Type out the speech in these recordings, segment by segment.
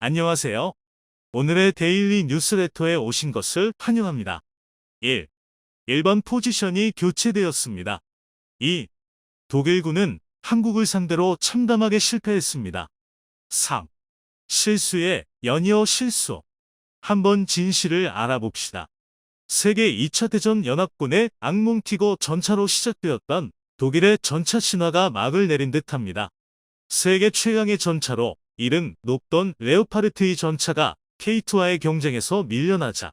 안녕하세요. 오늘의 데일리 뉴스레터에 오신 것을 환영합니다. 1. 일본 포지션이 교체되었습니다. 2. 독일군은 한국을 상대로 참담하게 실패했습니다. 3. 실수에 연이어 실수. 한번 진실을 알아봅시다. 세계 2차 대전 연합군의 악몽티고 전차로 시작되었던 독일의 전차 신화가 막을 내린 듯합니다. 세계 최강의 전차로 이름 높던 레오파르트의 전차가 K2와의 경쟁에서 밀려나자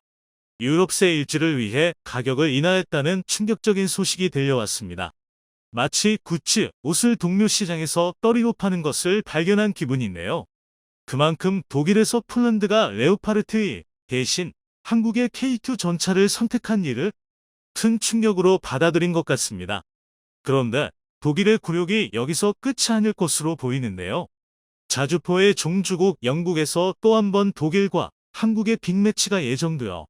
유럽세 일지를 위해 가격을 인하했다는 충격적인 소식이 들려왔습니다. 마치 구찌 옷을 동묘 시장에서 떨이로 파는 것을 발견한 기분이네요. 그만큼 독일에서 폴란드가 레오파르트의 대신 한국의 K2 전차를 선택한 일을 큰 충격으로 받아들인 것 같습니다. 그런데 독일의 굴욕이 여기서 끝이 아닐 것으로 보이는데요. 자주포의 종주국 영국에서 또 한 번 독일과 한국의 빅매치가 예정되어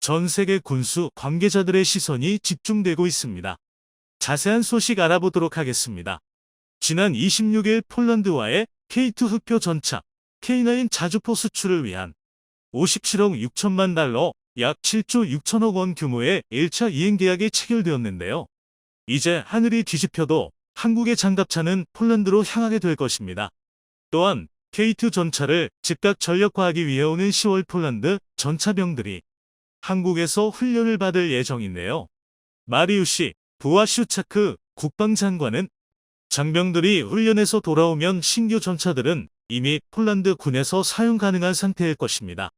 전 세계 군수 관계자들의 시선이 집중되고 있습니다. 자세한 소식 알아보도록 하겠습니다. 지난 26일 폴란드와의 K2 흑표 전차 K9 자주포 수출을 위한 57억 6천만 달러, 약 7조 6천억 원 규모의 1차 이행 계약이 체결되었는데요. 이제 하늘이 뒤집혀도 한국의 장갑차는 폴란드로 향하게 될 것입니다. 또한 K2 전차를 즉각 전력화하기 위해 오는 10월 폴란드 전차병들이 한국에서 훈련을 받을 예정인데요. 마리우시 부아슈차크 국방장관은 장병들이 훈련에서 돌아오면 신규 전차들은 이미 폴란드 군에서 사용 가능한 상태일 것입니다.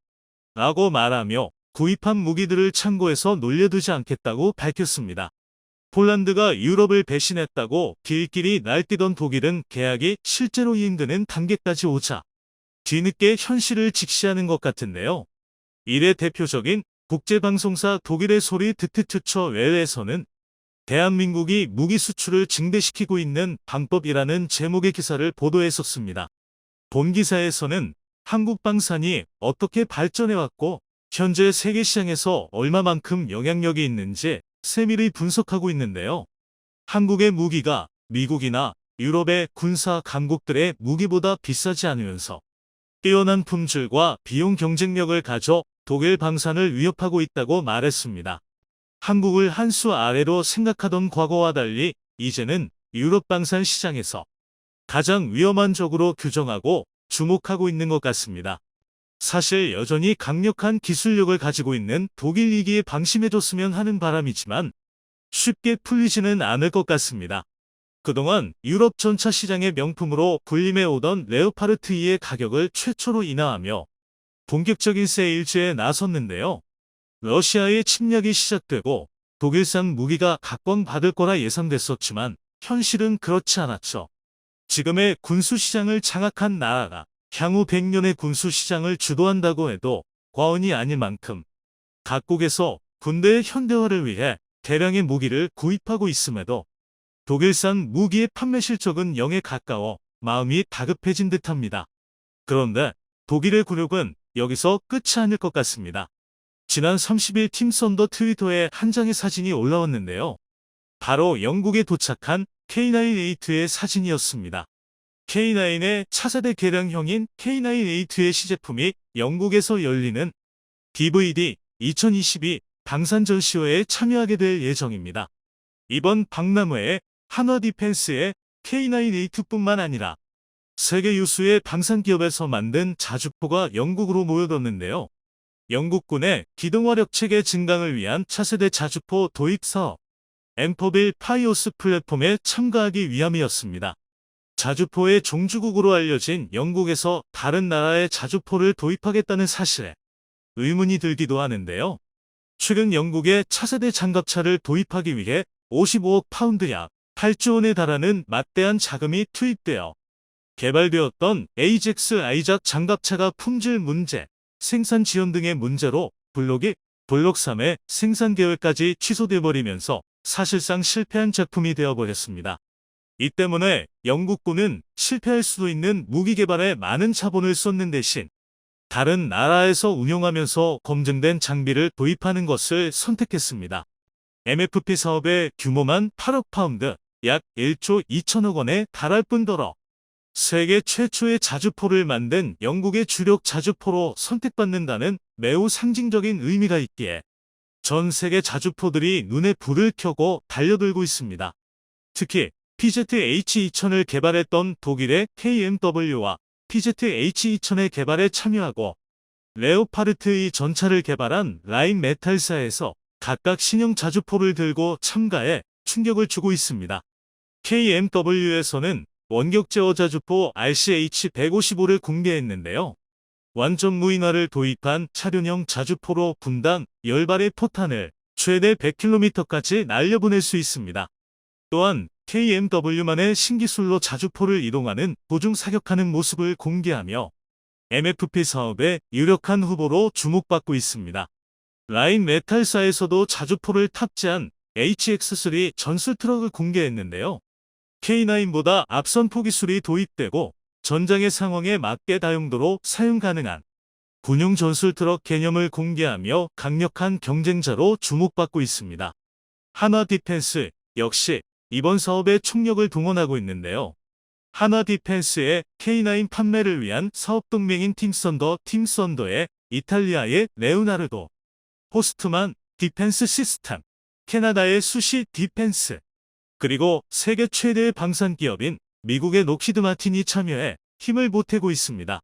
라고 말하며 구입한 무기들을 창고에서 놀려두지 않겠다고 밝혔습니다. 폴란드가 유럽을 배신했다고 길길이 날뛰던 독일은 계약이 실제로 이행되는 단계까지 오자 뒤늦게 현실을 직시하는 것 같은데요. 이래 대표적인 국제방송사 독일의 소리 드트트처 웰에서는 대한민국이 무기 수출을 증대시키고 있는 방법이라는 제목의 기사를 보도했었습니다. 본 기사에서는 한국 방산이 어떻게 발전해왔고 현재 세계 시장에서 얼마만큼 영향력이 있는지 세밀히 분석하고 있는데요. 한국의 무기가 미국이나 유럽의 군사 강국들의 무기보다 비싸지 않으면서 뛰어난 품질과 비용 경쟁력을 가져 독일 방산을 위협하고 있다고 말했습니다. 한국을 한 수 아래로 생각하던 과거와 달리 이제는 유럽 방산 시장에서 가장 위험한 적으로 규정하고 주목하고 있는 것 같습니다. 사실 여전히 강력한 기술력을 가지고 있는 독일이기에 방심해줬으면 하는 바람이지만 쉽게 풀리지는 않을 것 같습니다. 그동안 유럽 전차 시장의 명품으로 군림해 오던 레오파르트 2의 가격을 최초로 인하하며 본격적인 세일즈에 나섰는데요. 러시아의 침략이 시작되고 독일산 무기가 각광받을 거라 예상됐었지만 현실은 그렇지 않았죠. 지금의 군수 시장을 장악한 나라가 향후 100년의 군수 시장을 주도한다고 해도 과언이 아닐 만큼 각국에서 군대의 현대화를 위해 대량의 무기를 구입하고 있음에도 독일산 무기의 판매 실적은 0에 가까워 마음이 다급해진 듯합니다. 그런데 독일의 굴욕은 여기서 끝이 아닐 것 같습니다. 지난 30일 팀 썬더 트위터에 한 장의 사진이 올라왔는데요. 바로 영국에 도착한 K9A2의 사진이었습니다. K9의 차세대 개량형인 K9A2의 시제품이 영국에서 열리는 DVD 2022 방산 전시회에 참여하게 될 예정입니다. 이번 박람회에 한화 디펜스의 K9A2뿐만 아니라 세계 유수의 방산 기업에서 만든 자주포가 영국으로 모여들었는데요. 영국군의 기동화력 체계 증강을 위한 차세대 자주포 도입 사업 엠퍼빌 파이오스 플랫폼에 참가하기 위함이었습니다. 자주포의 종주국으로 알려진 영국에서 다른 나라의 자주포를 도입하겠다는 사실에 의문이 들기도 하는데요. 최근 영국의 차세대 장갑차를 도입하기 위해 55억 파운드 약 8조 원에 달하는 막대한 자금이 투입되어 개발되었던 에이젝스 아이작 장갑차가 품질 문제, 생산 지연 등의 문제로 블록 2, 블록 3의 생산 계획까지 취소돼버리면서 사실상 실패한 작품이 되어버렸습니다. 이 때문에 영국군은 실패할 수도 있는 무기 개발에 많은 자본을 쏟는 대신 다른 나라에서 운용하면서 검증된 장비를 도입하는 것을 선택했습니다. MFP 사업의 규모만 8억 파운드, 약 1조 2천억 원에 달할 뿐더러 세계 최초의 자주포를 만든 영국의 주력 자주포로 선택받는다는 매우 상징적인 의미가 있기에 전 세계 자주포들이 눈에 불을 켜고 달려들고 있습니다. 특히 PZH-2000을 개발했던 독일의 KMW와 PZH-2000의 개발에 참여하고 레오파르트 2 전차를 개발한 라인메탈사에서 각각 신형 자주포를 들고 참가해 충격을 주고 있습니다. KMW에서는 원격 제어 자주포 RCH-155를 공개했는데요. 완전 무인화를 도입한 차륜형 자주포로 분당 10발의 포탄을 최대 100km까지 날려보낼 수 있습니다. 또한 KMW만의 신기술로 자주포를 이동하는 도중 사격하는 모습을 공개하며 MFP 사업의 유력한 후보로 주목받고 있습니다. 라인메탈사에서도 자주포를 탑재한 HX3 전술 트럭을 공개했는데요. K9보다 앞선 포기술이 도입되고 전장의 상황에 맞게 다용도로 사용 가능한 군용 전술 트럭 개념을 공개하며 강력한 경쟁자로 주목받고 있습니다. 한화디펜스 역시 이번 사업에 총력을 동원하고 있는데요. 한화디펜스의 K9 판매를 위한 사업동맹인 팀썬더의 이탈리아의 레오나르도, 호스트만 디펜스 시스템, 캐나다의 수시 디펜스, 그리고 세계 최대의 방산기업인 미국의 록히드 마틴이 참여해 힘을 보태고 있습니다.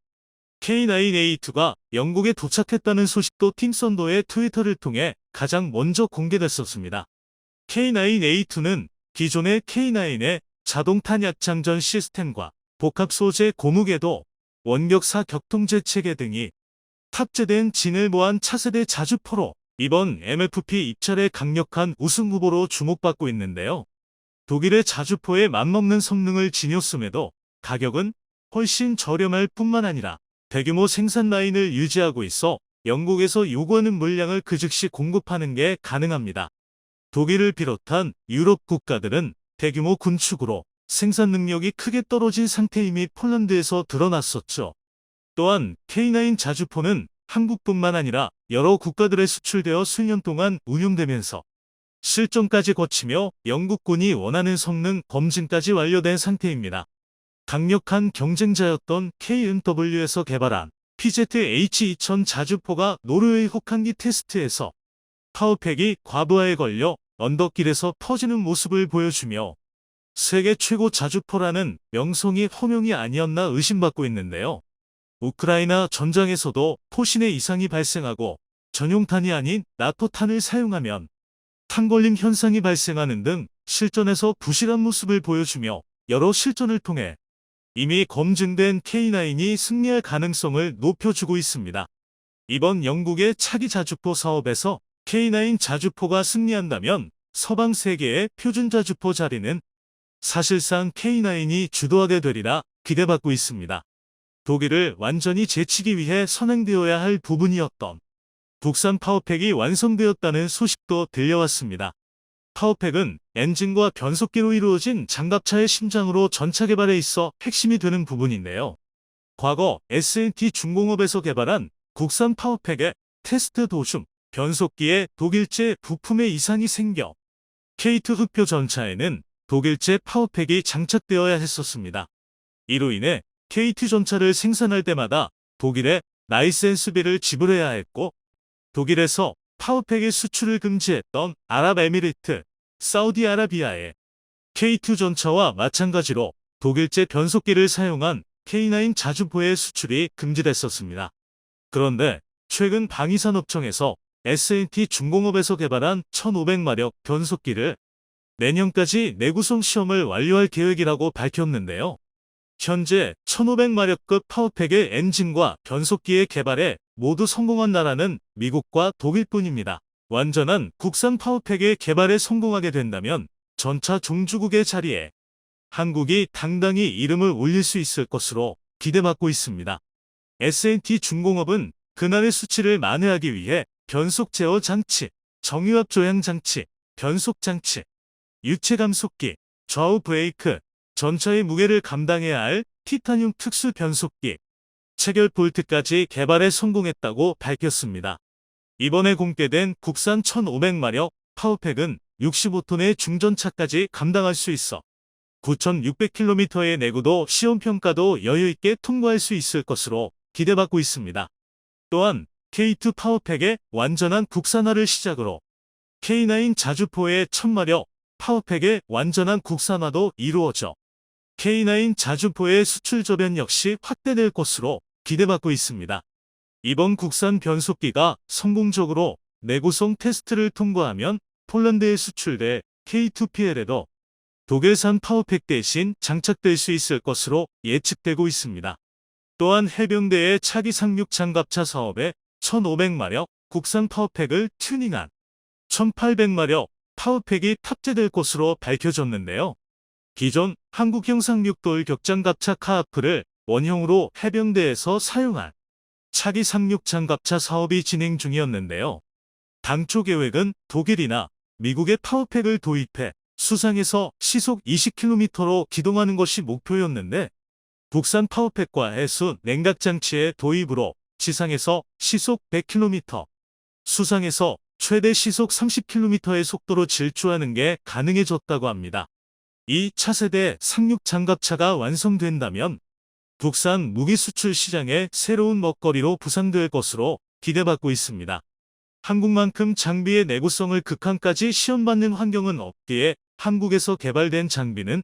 K9A2가 영국에 도착했다는 소식도 팀썬더의 트위터를 통해 가장 먼저 공개됐었습니다. K9A2는 기존의 K9의 자동 탄약 장전 시스템과 복합 소재 고무궤도, 원격사 격통제 체계 등이 탑재된 진을 모한 차세대 자주포로 이번 MFP 입찰의 강력한 우승 후보로 주목받고 있는데요. 독일의 자주포에 맞먹는 성능을 지녔음에도 가격은 훨씬 저렴할 뿐만 아니라 대규모 생산 라인을 유지하고 있어 영국에서 요구하는 물량을 그 즉시 공급하는 게 가능합니다. 독일을 비롯한 유럽 국가들은 대규모 군축으로 생산 능력이 크게 떨어진 상태임이 폴란드에서 드러났었죠. 또한 K9 자주포는 한국뿐만 아니라 여러 국가들에 수출되어 수년 동안 운용되면서 실전까지 거치며 영국군이 원하는 성능 검증까지 완료된 상태입니다. 강력한 경쟁자였던 KMW에서 개발한 PZH-2000 자주포가 노르웨이 혹한기 테스트에서 파워팩이 과부하에 걸려 언덕길에서 퍼지는 모습을 보여주며 세계 최고 자주포라는 명성이 허명이 아니었나 의심받고 있는데요. 우크라이나 전장에서도 포신의 이상이 발생하고 전용탄이 아닌 나토탄을 사용하면 탄걸림 현상이 발생하는 등 실전에서 부실한 모습을 보여주며 여러 실전을 통해 이미 검증된 K9이 승리할 가능성을 높여주고 있습니다. 이번 영국의 차기 자주포 사업에서 K9 자주포가 승리한다면 서방 세계의 표준 자주포 자리는 사실상 K9이 주도하게 되리라 기대받고 있습니다. 독일을 완전히 제치기 위해 선행되어야 할 부분이었던 국산 파워팩이 완성되었다는 소식도 들려왔습니다. 파워팩은 엔진과 변속기로 이루어진 장갑차의 심장으로 전차 개발에 있어 핵심이 되는 부분인데요. 과거 S&T 중공업에서 개발한 국산 파워팩의 테스트 도중 변속기에 독일제 부품에 이상이 생겨 K2 흑표 전차에는 독일제 파워팩이 장착되어야 했었습니다. 이로 인해 K2 전차를 생산할 때마다 독일에 라이센스비를 지불해야 했고 독일에서 파워팩의 수출을 금지했던 아랍에미리트, 사우디아라비아의 K2 전차와 마찬가지로 독일제 변속기를 사용한 K9 자주포의 수출이 금지됐었습니다. 그런데 최근 방위산업청에서 S&T 중공업에서 개발한 1500마력 변속기를 내년까지 내구성 시험을 완료할 계획이라고 밝혔는데요. 현재 1500마력급 파워팩의 엔진과 변속기의 개발에 모두 성공한 나라는 미국과 독일뿐입니다. 완전한 국산 파워팩의 개발에 성공하게 된다면 전차 종주국의 자리에 한국이 당당히 이름을 올릴 수 있을 것으로 기대받고 있습니다. S&T 중공업은 그날의 수치를 만회하기 위해 변속 제어 장치, 정유압 조향 장치, 변속 장치, 유체 감속기, 좌우 브레이크, 전차의 무게를 감당해야 할 티타늄 특수 변속기, 체결 볼트까지 개발에 성공했다고 밝혔습니다. 이번에 공개된 국산 1500마력 파워팩은 65톤의 중전차까지 감당할 수 있어 9,600km의 내구도 시험평가도 여유있게 통과할 수 있을 것으로 기대받고 있습니다. 또한 K2 파워팩의 완전한 국산화를 시작으로 K9 자주포의 1000마력 파워팩의 완전한 국산화도 이루어져 K9 자주포의 수출 저변 역시 확대될 것으로 기대받고 있습니다. 이번 국산 변속기가 성공적으로 내구성 테스트를 통과하면 폴란드에 수출돼 K2PL에도 독일산 파워팩 대신 장착될 수 있을 것으로 예측되고 있습니다. 또한 해병대의 차기 상륙 장갑차 사업에 1500마력 국산 파워팩을 튜닝한 1800마력 파워팩이 탑재될 것으로 밝혀졌는데요. 기존 한국형 상륙돌 격장갑차 카아프를 원형으로 해병대에서 사용한 차기 상륙 장갑차 사업이 진행 중이었는데요. 당초 계획은 독일이나 미국의 파워팩을 도입해 수상에서 시속 20km로 기동하는 것이 목표였는데 국산 파워팩과 해수 냉각장치의 도입으로 지상에서 시속 100km, 수상에서 최대 시속 30km의 속도로 질주하는 게 가능해졌다고 합니다. 이 차세대 상륙 장갑차가 완성된다면 국산 무기 수출 시장의 새로운 먹거리로 부상될 것으로 기대받고 있습니다. 한국만큼 장비의 내구성을 극한까지 시험받는 환경은 없기에 한국에서 개발된 장비는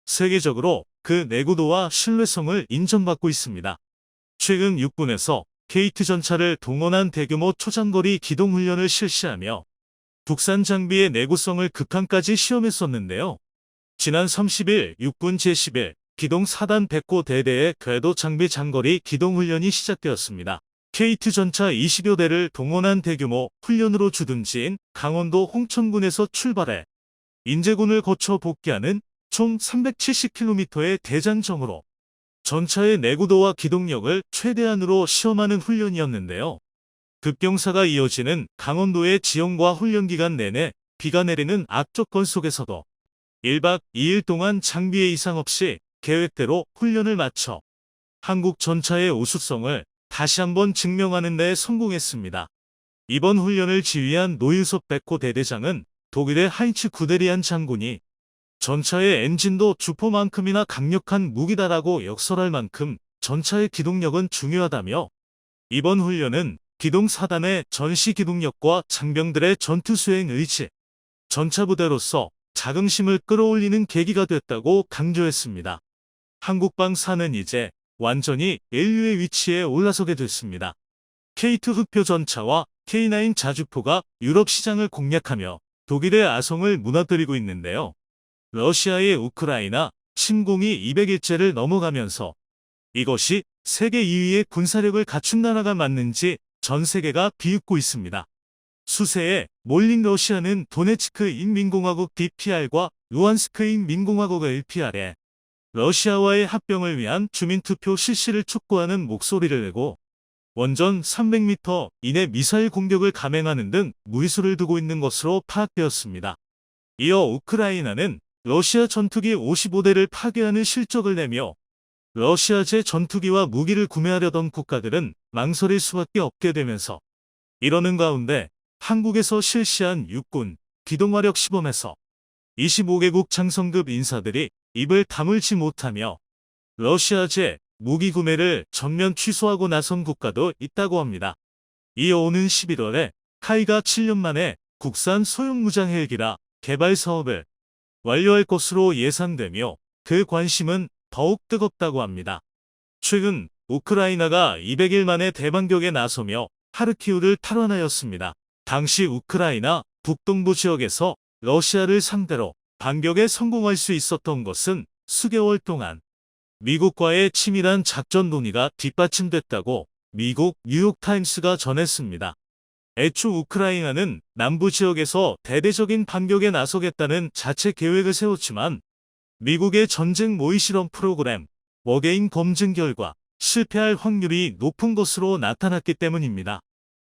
세계적으로 그 내구도와 신뢰성을 인정받고 있습니다. 최근 육군에서 K2 전차를 동원한 대규모 초장거리 기동훈련을 실시하며 국산 장비의 내구성을 극한까지 시험했었는데요. 지난 30일 육군 제11 기동 4단 백호 대대의 궤도 장비 장거리 기동훈련이 시작되었습니다. K2 전차 20여 대를 동원한 대규모 훈련으로 주둔지인 강원도 홍천군에서 출발해 인제군을 거쳐 복귀하는 총 370km의 대장정으로 전차의 내구도와 기동력을 최대한으로 시험하는 훈련이었는데요. 급경사가 이어지는 강원도의 지형과 훈련 기간 내내 비가 내리는 악조건 속에서도 1박 2일 동안 장비에 이상 없이 계획대로 훈련을 마쳐 한국 전차의 우수성을 다시 한번 증명하는 데 성공했습니다. 이번 훈련을 지휘한 노유섭 백호 대대장은 독일의 하인츠 구데리안 장군이 전차의 엔진도 주포만큼이나 강력한 무기다라고 역설할 만큼 전차의 기동력은 중요하다며 이번 훈련은 기동 4단의 전시 기동력과 장병들의 전투 수행 의지, 전차 부대로서 자긍심을 끌어올리는 계기가 됐다고 강조했습니다. 한국방사는 이제 완전히 인류의 위치에 올라서게 됐습니다. K2 흑표 전차와 K9 자주포가 유럽 시장을 공략하며 독일의 아성을 무너뜨리고 있는데요. 러시아의 우크라이나 침공이 200일째를 넘어가면서 이것이 세계 2위의 군사력을 갖춘 나라가 맞는지 전 세계가 비웃고 있습니다. 수세에 몰린 러시아는 도네츠크 인민공화국 DPR과 루안스크 인민공화국 LPR에 러시아와의 합병을 위한 주민투표 실시를 촉구하는 목소리를 내고 원전 300m 이내 미사일 공격을 감행하는 등 무리수를 두고 있는 것으로 파악되었습니다. 이어 우크라이나는 러시아 전투기 55대를 파괴하는 실적을 내며 러시아제 전투기와 무기를 구매하려던 국가들은 망설일 수밖에 없게 되면서 이러는 가운데 한국에서 실시한 육군 기동화력 시범에서 25개국 장성급 인사들이 입을 다물지 못하며 러시아제 무기 구매를 전면 취소하고 나선 국가도 있다고 합니다. 이어 오는 11월에 카이가 7년 만에 국산 소형 무장 헬기라 개발 사업을 완료할 것으로 예상되며 그 관심은 더욱 뜨겁다고 합니다. 최근 우크라이나가 200일 만에 대반격에 나서며 하르키우를 탈환하였습니다. 당시 우크라이나 북동부 지역에서 러시아를 상대로 반격에 성공할 수 있었던 것은 수개월 동안 미국과의 치밀한 작전 논의가 뒷받침됐다고 미국 뉴욕타임스가 전했습니다. 애초 우크라이나는 남부 지역에서 대대적인 반격에 나서겠다는 자체 계획을 세웠지만 미국의 전쟁 모의 실험 프로그램 워게인 검증 결과 실패할 확률이 높은 것으로 나타났기 때문입니다.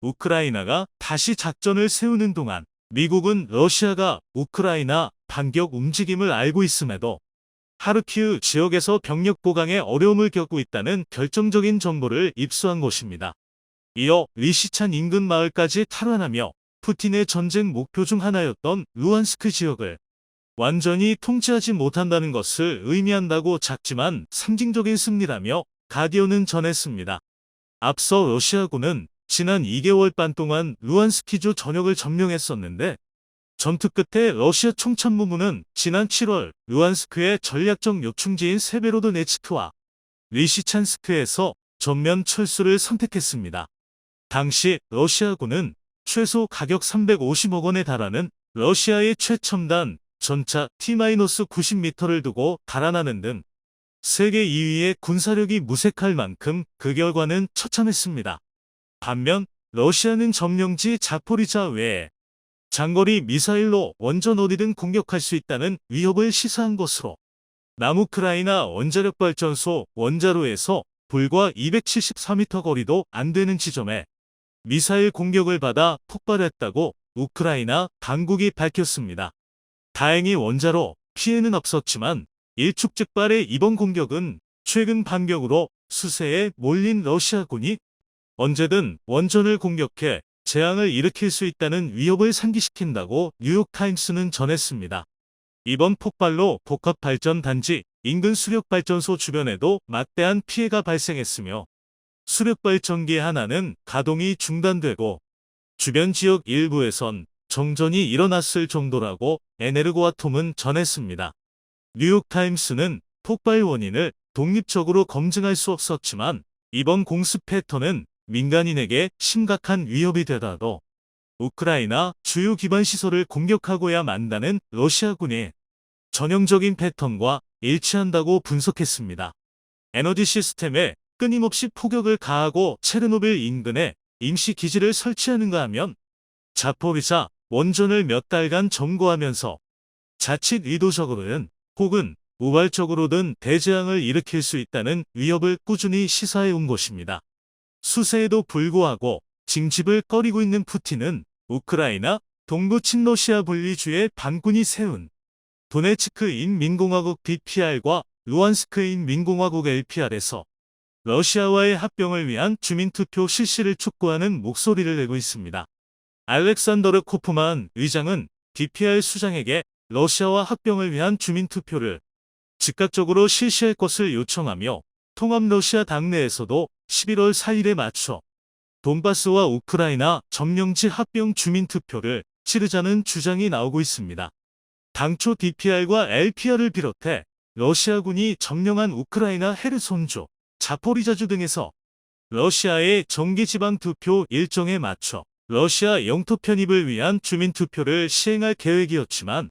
우크라이나가 다시 작전을 세우는 동안 미국은 러시아가 우크라이나 반격 움직임을 알고 있음에도 하르키우 지역에서 병력 보강에 어려움을 겪고 있다는 결정적인 정보를 입수한 것입니다. 이어 리시찬 인근 마을까지 탈환하며 푸틴의 전쟁 목표 중 하나였던 루안스크 지역을 완전히 통치하지 못한다는 것을 의미한다고 작지만 상징적인 승리라며 가디언은 전했습니다. 앞서 러시아군은 지난 2개월 반 동안 루안스키주 전역을 점령했었는데 전투 끝에 러시아 총참모부는 지난 7월 루안스크의 전략적 요충지인 세베로도네츠크와 리시찬스크에서 전면 철수를 선택했습니다. 당시 러시아군은 최소 가격 350억 원에 달하는 러시아의 최첨단 전차 T-90m를 두고 달아나는 등 세계 2위의 군사력이 무색할 만큼 그 결과는 처참했습니다. 반면 러시아는 점령지 자포리자 외에 장거리 미사일로 원전 어디든 공격할 수 있다는 위협을 시사한 것으로 남우크라이나 원자력발전소 원자로에서 불과 274m 거리도 안 되는 지점에 미사일 공격을 받아 폭발했다고 우크라이나 당국이 밝혔습니다. 다행히 원자로 피해는 없었지만 일촉즉발의 이번 공격은 최근 반격으로 수세에 몰린 러시아군이 언제든 원전을 공격해 재앙을 일으킬 수 있다는 위협을 상기시킨다고 뉴욕타임스는 전했습니다. 이번 폭발로 복합발전단지 인근 수력발전소 주변에도 막대한 피해가 발생했으며 수력발전기 하나는 가동이 중단되고 주변 지역 일부에선 정전이 일어났을 정도라고 에네르고아톰은 전했습니다. 뉴욕타임스는 폭발 원인을 독립적으로 검증할 수 없었지만 이번 공습 패턴은 민간인에게 심각한 위협이 되더라도 우크라이나 주요 기반 시설을 공격하고야 만다는 러시아군의 전형적인 패턴과 일치한다고 분석했습니다. 에너지 시스템에 끊임없이 포격을 가하고 체르노빌 인근에 임시 기지를 설치하는가 하면 자포리자 원전을 몇 달간 점거하면서 자칫 의도적으로든 혹은 우발적으로든 대재앙을 일으킬 수 있다는 위협을 꾸준히 시사해 온 것입니다. 수세에도 불구하고 징집을 꺼리고 있는 푸틴은 우크라이나 동부 친러시아 분리주의 반군이 세운 도네츠크 인민공화국 DPR과 루안스크 인민공화국 LPR에서 러시아와의 합병을 위한 주민투표 실시를 촉구하는 목소리를 내고 있습니다. 알렉산더르 코프만 의장은 DPR 수장에게 러시아와 합병을 위한 주민투표를 즉각적으로 실시할 것을 요청하며 통합 러시아 당내에서도 11월 4일에 맞춰 돈바스와 우크라이나 점령지 합병 주민투표를 치르자는 주장이 나오고 있습니다. 당초 DPR과 LPR을 비롯해 러시아군이 점령한 우크라이나 헤르손주, 자포리자주 등에서 러시아의 정기지방 투표 일정에 맞춰 러시아 영토 편입을 위한 주민투표를 시행할 계획이었지만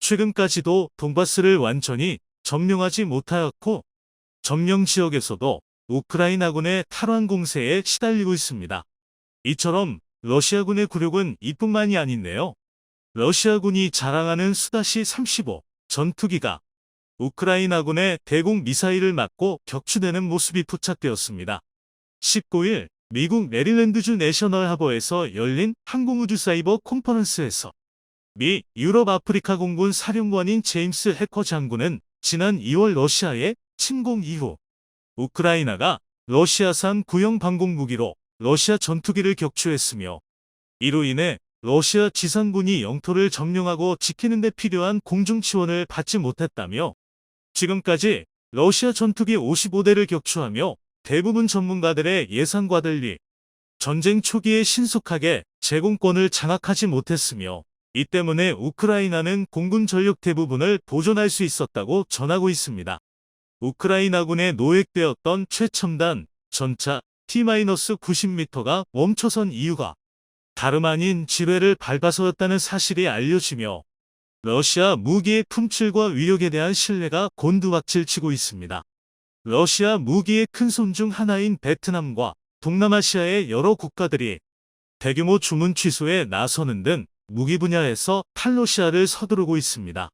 최근까지도 돈바스를 완전히 점령하지 못하였고 점령 지역에서도 우크라이나군의 탈환 공세에 시달리고 있습니다. 이처럼 러시아군의 굴욕은 이뿐만이 아닌데요. 러시아군이 자랑하는 수다시-35 전투기가 우크라이나군의 대공 미사일을 맞고 격추되는 모습이 포착되었습니다. 19일 미국 메릴랜드주 내셔널 하버에서 열린 항공우주 사이버 컨퍼런스에서 미 유럽 아프리카 공군 사령관인 제임스 해커 장군은 지난 2월 러시아의 침공 이후 우크라이나가 러시아산 구형 방공무기로 러시아 전투기를 격추했으며 이로 인해 러시아 지상군이 영토를 점령하고 지키는 데 필요한 공중 지원을 받지 못했다며 지금까지 러시아 전투기 55대를 격추하며 대부분 전문가들의 예상과 달리 전쟁 초기에 신속하게 제공권을 장악하지 못했으며 이 때문에 우크라이나는 공군 전력 대부분을 보존할 수 있었다고 전하고 있습니다. 우크라이나군에 노획되었던 최첨단 전차 T-90m가 멈춰선 이유가 다름 아닌 지뢰를 밟아서였다는 사실이 알려지며 러시아 무기의 품질과 위력에 대한 신뢰가 곤두박질치고 있습니다. 러시아 무기의 큰손 중 하나인 베트남과 동남아시아의 여러 국가들이 대규모 주문 취소에 나서는 등 무기 분야에서 탈러시아를 서두르고 있습니다.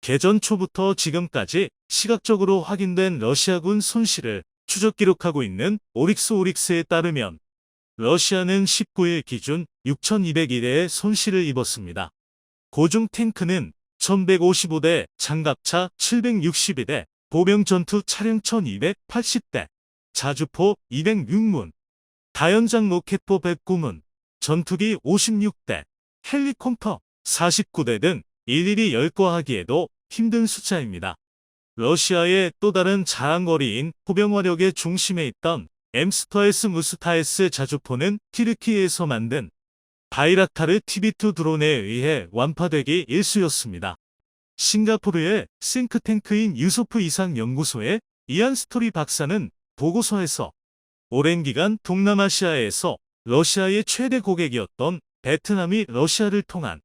개전 초부터 지금까지 시각적으로 확인된 러시아군 손실을 추적 기록하고 있는 오릭스에 따르면 러시아는 19일 기준 6,201회의 손실을 입었습니다. 고중 탱크는 1,155대, 장갑차 761대, 보병 전투 차량 1,280대, 자주포 206문, 다연장 로켓포 109문, 전투기 56대, 헬리콥터 49대 등 일일이 열거하기에도 힘든 숫자입니다. 러시아의 또 다른 자랑거리인 포병화력의 중심에 있던 엠스터에스 무스타에스 자주포는 튀르키예에서 만든 바이락타르 TB2 드론에 의해 완파되기 일쑤였습니다. 싱가포르의 싱크탱크인 유소프 이상 연구소의 이안 스토리 박사는 보고서에서 오랜 기간 동남아시아에서 러시아의 최대 고객이었던 베트남이 러시아를 통한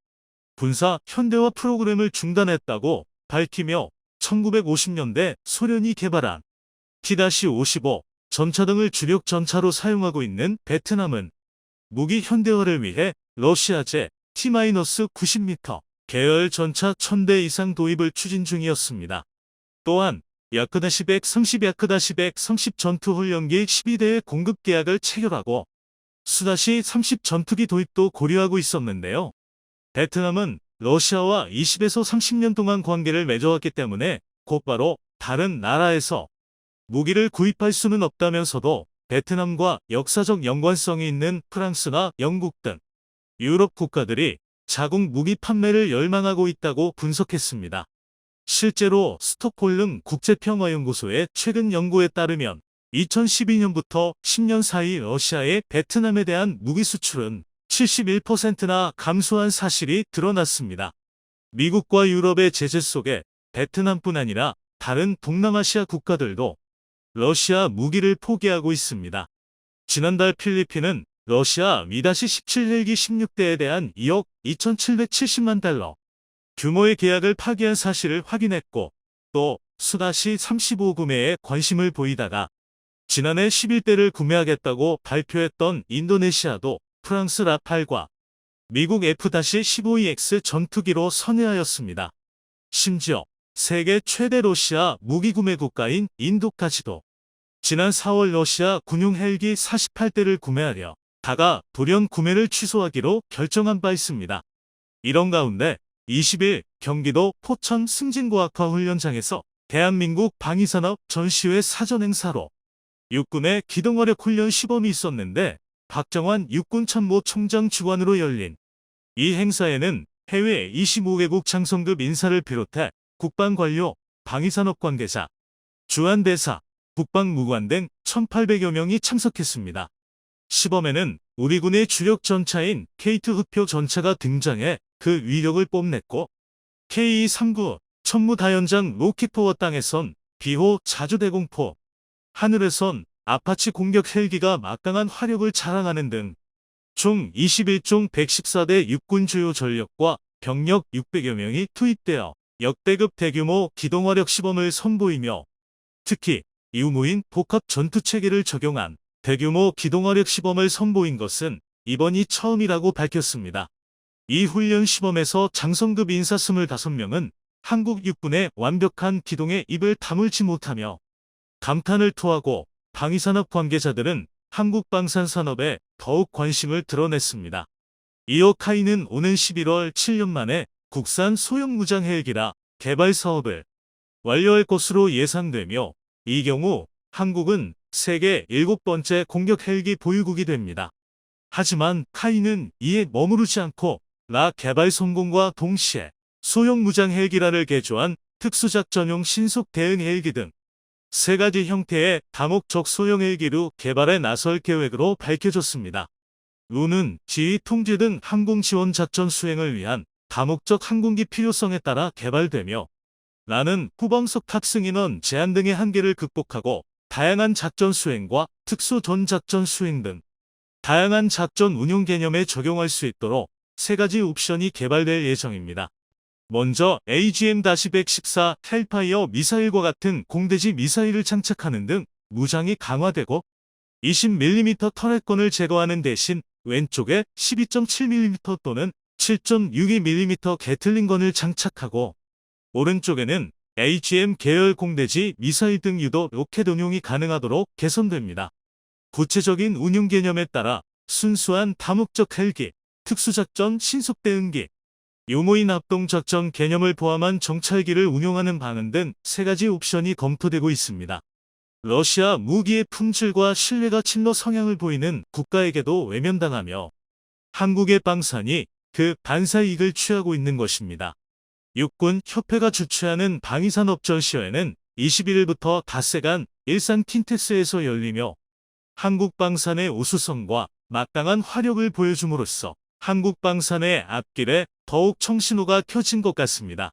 군사 현대화 프로그램을 중단했다고 밝히며 1950년대 소련이 개발한 T-55 전차 등을 주력 전차로 사용하고 있는 베트남은 무기 현대화를 위해 러시아제 T-90m 계열 전차 1000대 이상 도입을 추진 중이었습니다. 또한 야크다시-130 야크다시-130 전투훈련기 12대의 공급 계약을 체결하고 수다시-30 전투기 도입도 고려하고 있었는데요. 베트남은 러시아와 20에서 30년 동안 관계를 맺어왔기 때문에 곧바로 다른 나라에서 무기를 구입할 수는 없다면서도 베트남과 역사적 연관성이 있는 프랑스나 영국 등 유럽 국가들이 자국 무기 판매를 열망하고 있다고 분석했습니다. 실제로 스톡홀름 국제평화연구소의 최근 연구에 따르면 2012년부터 10년 사이 러시아의 베트남에 대한 무기 수출은 71%나 감소한 사실이 드러났습니다. 미국과 유럽의 제재 속에 베트남뿐 아니라 다른 동남아시아 국가들도 러시아 무기를 포기하고 있습니다. 지난달 필리핀은 러시아 미-17 헬기 16대에 대한 2억 2,770만 달러 규모의 계약을 파기한 사실을 확인했고 또 수-35 구매에 관심을 보이다가 지난해 11대를 구매하겠다고 발표했던 인도네시아도 프랑스 라팔과 미국 F-15EX 전투기로 선회하였습니다. 심지어 세계 최대 러시아 무기 구매 국가인 인도까지도 지난 4월 러시아 군용 헬기 48대를 구매하려 다가 돌연 구매를 취소하기로 결정한 바 있습니다. 이런 가운데 20일 경기도 포천 승진과학화훈련장에서 대한민국 방위산업 전시회 사전행사로 육군의 기동화력 훈련 시범이 있었는데 박정환 육군참모 총장 주관으로 열린 이 행사에는 해외 25개국 장성급 인사를 비롯해 국방관료, 방위산업 관계자, 주한대사, 국방무관 등 1,800여 명이 참석했습니다. 시범에는 우리 군의 주력 전차인 K2 흑표 전차가 등장해 그 위력을 뽐냈고 K239 천무다연장 로켓포와 땅에선 비호 자주대공포, 하늘에선 아파치 공격 헬기가 막강한 화력을 자랑하는 등 총 21종 114대 육군 주요 전력과 병력 600여 명이 투입되어 역대급 대규모 기동화력 시범을 선보이며 특히 유무인 복합 전투체계를 적용한 대규모 기동화력 시범을 선보인 것은 이번이 처음이라고 밝혔습니다. 이 훈련 시범에서 장성급 인사 25명은 한국 육군의 완벽한 기동에 입을 다물지 못하며 감탄을 토하고 방위산업 관계자들은 한국 방산산업에 더욱 관심을 드러냈습니다. 이어 카이는 오는 11월 7년 만에 국산 소형 무장 헬기라 개발 사업을 완료할 것으로 예상되며 이 경우 한국은 세계 7번째 공격 헬기 보유국이 됩니다. 하지만 카이는 이에 머무르지 않고 라 개발 성공과 동시에 소형 무장 헬기라를 개조한 특수작전용 신속 대응 헬기 등 세 가지 형태의 다목적 소형 헬기로 개발에 나설 계획으로 밝혀졌습니다. 루는 지휘 통제 등 항공 지원 작전 수행을 위한 다목적 항공기 필요성에 따라 개발되며 라는 후방석 탑승 인원 제한 등의 한계를 극복하고 다양한 작전 수행과 특수 전작전 수행 등 다양한 작전 운용 개념에 적용할 수 있도록 세 가지 옵션이 개발될 예정입니다. 먼저 AGM-114 헬파이어 미사일과 같은 공대지 미사일을 장착하는 등 무장이 강화되고 20mm 터렛권을 제거하는 대신 왼쪽에 12.7mm 또는 7.62mm 게틀링건을 장착하고 오른쪽에는 AGM 계열 공대지 미사일 등 유도 로켓 운용이 가능하도록 개선됩니다. 구체적인 운용 개념에 따라 순수한 다목적 헬기, 특수작전 신속대응기, 유무인 합동작전 개념을 포함한 정찰기를 운용하는 방안 등 세 가지 옵션이 검토되고 있습니다. 러시아 무기의 품질과 신뢰가 침노 성향을 보이는 국가에게도 외면당하며 한국의 방산이 그 반사 이익을 취하고 있는 것입니다. 육군 협회가 주최하는 방위산업 전시회는 21일부터 닷새간 일산 킨텍스에서 열리며 한국방산의 우수성과 막강한 화력을 보여줌으로써 한국방산의 앞길에 더욱 청신호가 켜진 것 같습니다.